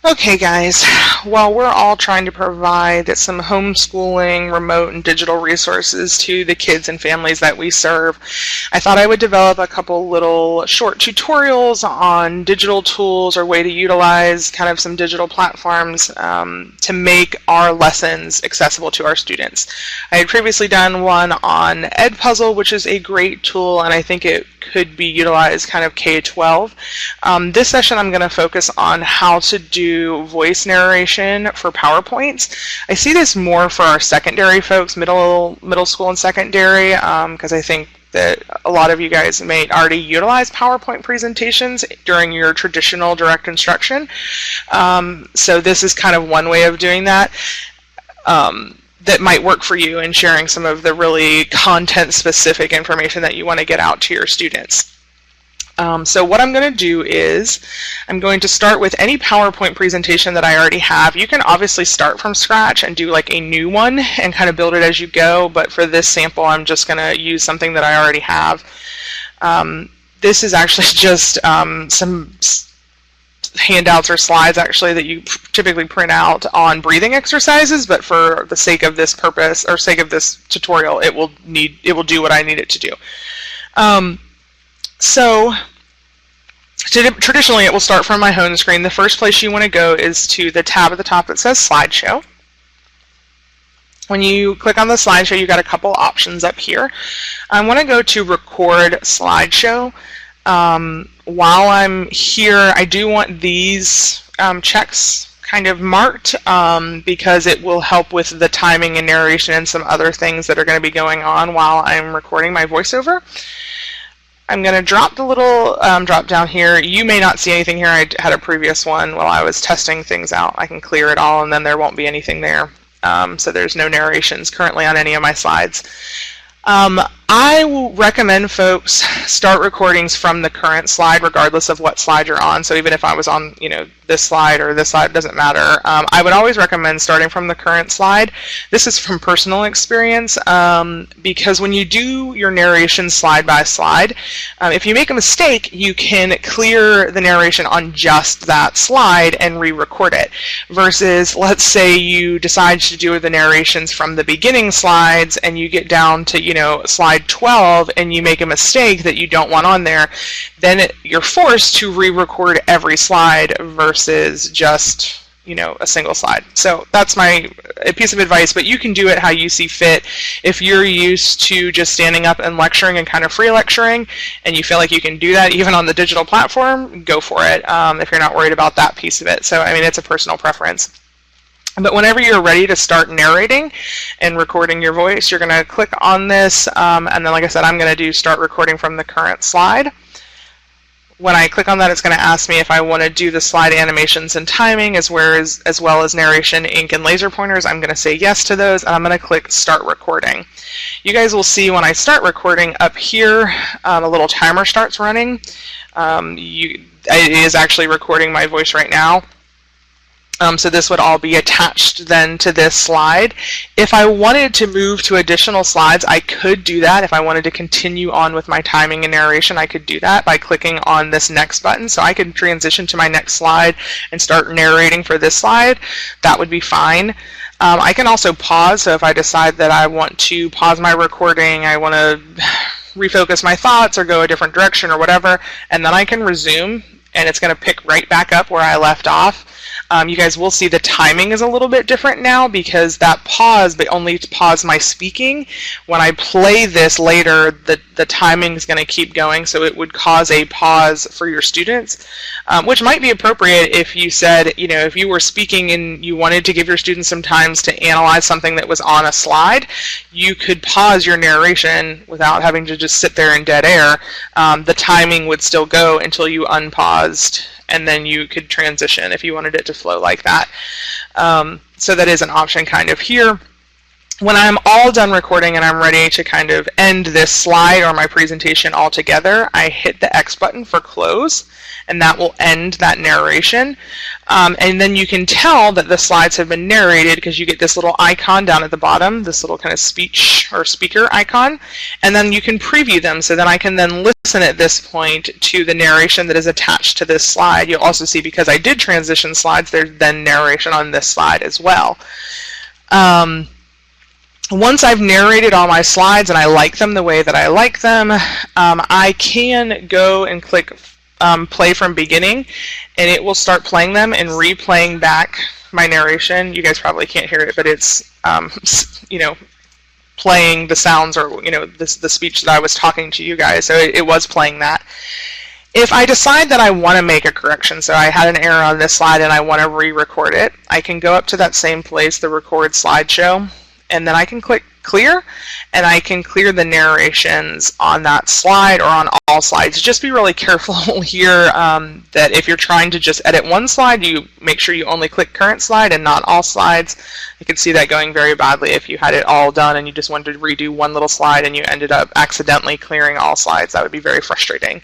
Okay guys, while we're all trying to provide some homeschooling, remote, and digital resources to the kids and families that we serve, I thought I would develop a couple little short tutorials on digital tools or way to utilize kind of some digital platforms to make our lessons accessible to our students. I had previously done one on Edpuzzle, which is a great tool, and I think it could be utilized kind of K-12. This session I'm going to focus on how to do voice narration for PowerPoints. I see this more for our secondary folks, middle school and secondary, because I think that a lot of you guys may already utilize PowerPoint presentations during your traditional direct instruction. So this is kind of one way of doing that. That might work for you in sharing some of the really content-specific information that you want to get out to your students. So what I'm going to do is I'm going to start with any PowerPoint presentation that I already have. You can obviously start from scratch and do like a new one and kind of build it as you go, but for this sample I'm just going to use something that I already have. This is actually just some handouts or slides actually that you typically print out on breathing exercises, but for the sake of this purpose or sake of this tutorial it will do what I need it to do. So traditionally it will start from my home screen. The first place you want to go is to the tab at the top that says Slideshow. When you click on the slideshow, you've got a couple options up here. I want to go to Record Slideshow. While I'm here, I do want these checks kind of marked because it will help with the timing and narration and some other things that are going to be going on while I'm recording my voiceover. I'm going to drop the little drop down here. You may not see anything here. I had a previous one while I was testing things out. I can clear it all and then there won't be anything there. So there's no narrations currently on any of my slides. I will recommend folks start recordings from the current slide regardless of what slide you're on. So even if I was on, this slide or this slide, doesn't matter. I would always recommend starting from the current slide. This is from personal experience because when you do your narration slide by slide, if you make a mistake, you can clear the narration on just that slide and re-record it. Versus, let's say you decide to do the narrations from the beginning slides and you get down to, slide 12 and you make a mistake that you don't want on there, then you're forced to re-record every slide versus just a single slide. So that's a piece of advice, but you can do it how you see fit. If you're used to just standing up and lecturing and kind of free lecturing and you feel like you can do that even on the digital platform, go for it if you're not worried about that piece of it. So I mean, it's a personal preference. But whenever you're ready to start narrating and recording your voice, you're going to click on this, and then like I said, I'm going to do start recording from the current slide. When I click on that, it's going to ask me if I want to do the slide animations and timing as well as narration, ink, and laser pointers. I'm going to say yes to those, and I'm going to click start recording. You guys will see when I start recording up here, a little timer starts running. It is actually recording my voice right now. So this would all be attached then to this slide. If I wanted to move to additional slides, I could do that. If I wanted to continue on with my timing and narration, I could do that by clicking on this next button. So I could transition to my next slide and start narrating for this slide. That would be fine. I can also pause. So if I decide that I want to pause my recording, I want to refocus my thoughts or go a different direction or whatever, and then I can resume and it's going to pick right back up where I left off. You guys will see the timing is a little bit different now because that pause, they only pause my speaking. When I play this later, the timing is going to keep going, so it would cause a pause for your students, which might be appropriate if you said, if you were speaking and you wanted to give your students some time to analyze something that was on a slide, you could pause your narration without having to just sit there in dead air. The timing would still go until you unpaused, and then you could transition if you wanted it to flow like that. So that is an option kind of here. When I'm all done recording and I'm ready to kind of end this slide or my presentation altogether, I hit the X button for close, and that will end that narration. And then you can tell that the slides have been narrated because you get this little icon down at the bottom, this little kind of speech or speaker icon, and then you can preview them. So then I can then listen at this point to the narration that is attached to this slide. You'll also see, because I did transition slides, there's then narration on this slide as well. Once I've narrated all my slides and I like them the way that I like them, I can go and click play from beginning, and it will start playing them and replaying back my narration. You guys probably can't hear it, but it's you know, playing the sounds, or you know, the speech that I was talking to you guys. So it was playing that. If I decide that I want to make a correction, so I had an error on this slide and I want to re-record it, I can go up to that same place, the record slideshow, and then I can click clear, and I can clear the narrations on that slide or on all slides. Just be really careful here that if you're trying to just edit one slide, you make sure you only click current slide and not all slides. You can see that going very badly if you had it all done and you just wanted to redo one little slide and you ended up accidentally clearing all slides. That would be very frustrating.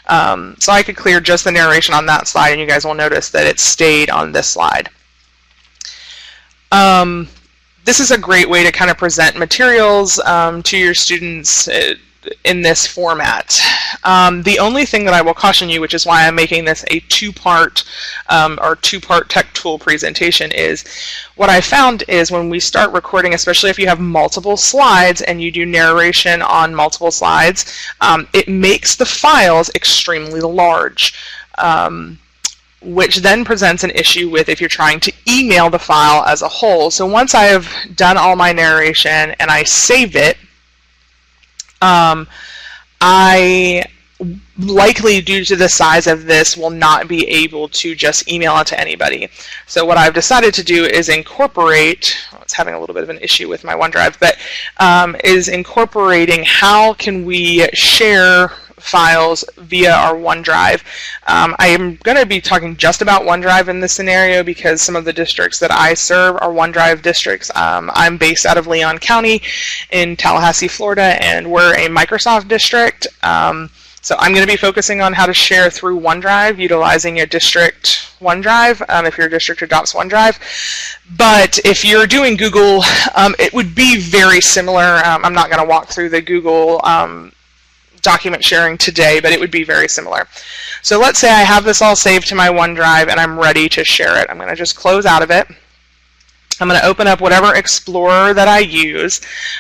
So I could clear just the narration on that slide, and you guys will notice that it stayed on this slide. This is a great way to kind of present materials to your students in this format. The only thing that I will caution you, which is why I'm making this a two-part tech tool presentation, is what I found is when we start recording, especially if you have multiple slides and you do narration on multiple slides, it makes the files extremely large. Which then presents an issue with if you're trying to email the file as a whole. So once I have done all my narration and I save it, I likely, due to the size of this, will not be able to just email it to anybody. So what I've decided to do is incorporate, it's having a little bit of an issue with my OneDrive, but is incorporating how can we share files via our OneDrive. I am going to be talking just about OneDrive in this scenario because some of the districts that I serve are OneDrive districts. I'm based out of Leon County in Tallahassee, Florida, and we're a Microsoft district. So I'm going to be focusing on how to share through OneDrive utilizing a district OneDrive, if your district adopts OneDrive. But if you're doing Google, it would be very similar. I'm not going to walk through the Google document sharing today, but it would be very similar. So let's say I have this all saved to my OneDrive and I'm ready to share it. I'm going to just close out of it. I'm going to open up whatever Explorer that I use,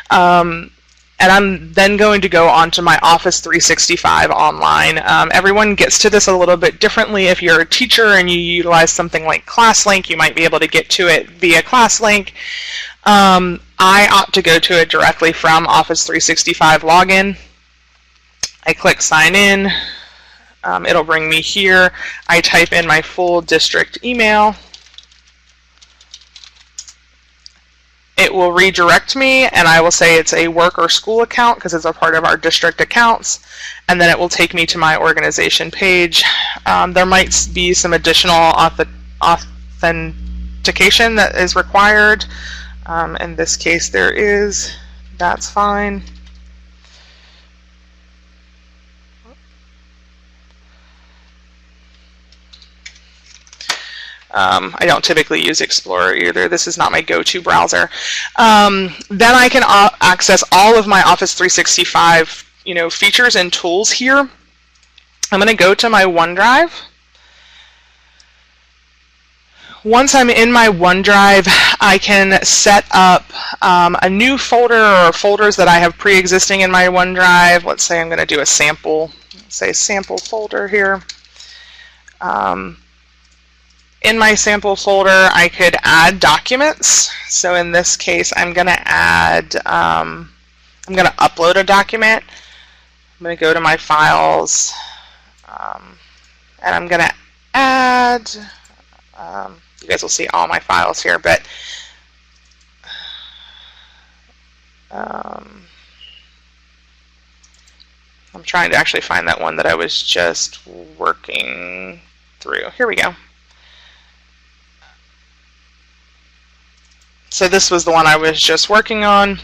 and I'm then going to go onto my Office 365 online. Everyone gets to this a little bit differently. If you're a teacher and you utilize something like ClassLink, you might be able to get to it via ClassLink. I opt to go to it directly from Office 365 login. I click sign in, it'll bring me here. I type in my full district email. It will redirect me, and I will say it's a work or school account because it's a part of our district accounts, and then it will take me to my organization page. There might be some additional authentication that is required. In this case there is, that's fine. I don't typically use Explorer either. This is not my go-to browser. Then I can access all of my Office 365, features and tools here. I'm going to go to my OneDrive. Once I'm in my OneDrive, I can set up a new folder or folders that I have pre-existing in my OneDrive. Let's say I'm going to do a sample, say sample folder here. In my sample folder, I could add documents. So in this case, I'm going to add, I'm going to upload a document. I'm going to go to my files, and I'm going to add, you guys will see all my files here, but I'm trying to actually find that one that I was just working through. Here we go. So this was the one I was just working on.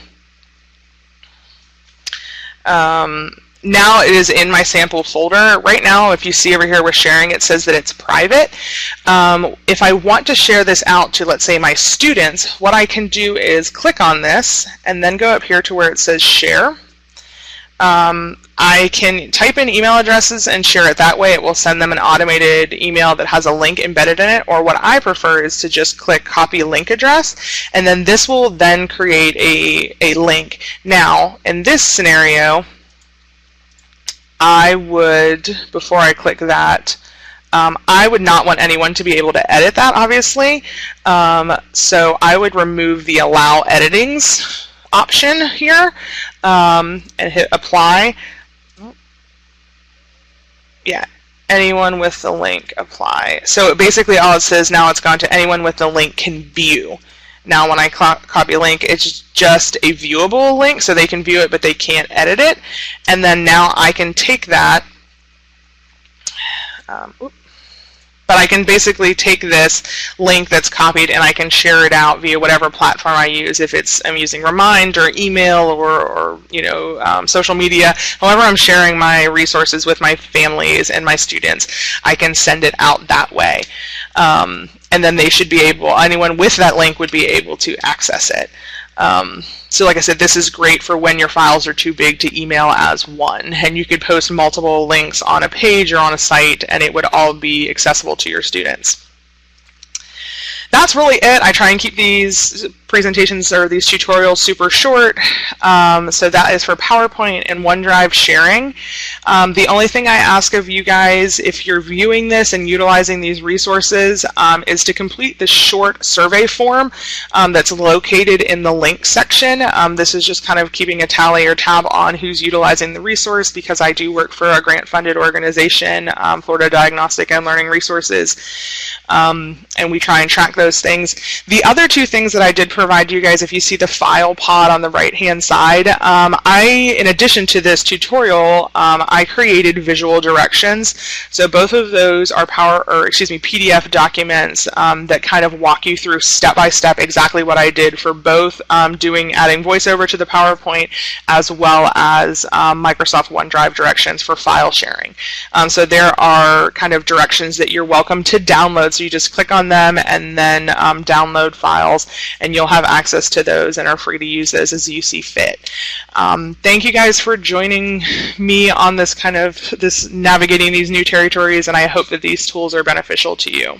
Now it is in my sample folder. Right now, if you see over here with sharing, it says that it's private. If I want to share this out to, let's say, my students, what I can do is click on this and then go up here to where it says share. I can type in email addresses and share it that way. It will send them an automated email that has a link embedded in it, or what I prefer is to just click copy link address, and then this will then create a link. Now, in this scenario, I would, before I click that, I would not want anyone to be able to edit that, obviously. So I would remove the allow editings option here and hit apply. Yeah, anyone with the link, apply. So basically all it says now, it's gone to anyone with the link can view. Now when I copy link, it's just a viewable link, so they can view it but they can't edit it. And then now I can take that, but I can basically take this link that's copied and I can share it out via whatever platform I use. If I'm using Remind or email or social media, however I'm sharing my resources with my families and my students, I can send it out that way. And then they should be able, anyone with that link would be able to access it. So like I said, this is great for when your files are too big to email as one, and you could post multiple links on a page or on a site and it would all be accessible to your students. That's really it. I try and keep these presentations or these tutorials super short. So that is for PowerPoint and OneDrive sharing. The only thing I ask of you guys, if you're viewing this and utilizing these resources, is to complete the short survey form that's located in the link section. This is just kind of keeping a tally or tab on who's utilizing the resource, because I do work for a grant-funded organization, Florida Diagnostic and Learning Resources, and we try and track those things. The other two things that I did provide you guys, if you see the file pod on the right-hand side, in addition to this tutorial, I created visual directions. So both of those are PDF documents that kind of walk you through step-by-step exactly what I did for both adding voiceover to the PowerPoint, as well as Microsoft OneDrive directions for file sharing. So there are kind of directions that you're welcome to download. So you just click on them and then download files, and you'll have access to those and are free to use those as you see fit. Thank you guys for joining me on this navigating these new territories, and I hope that these tools are beneficial to you.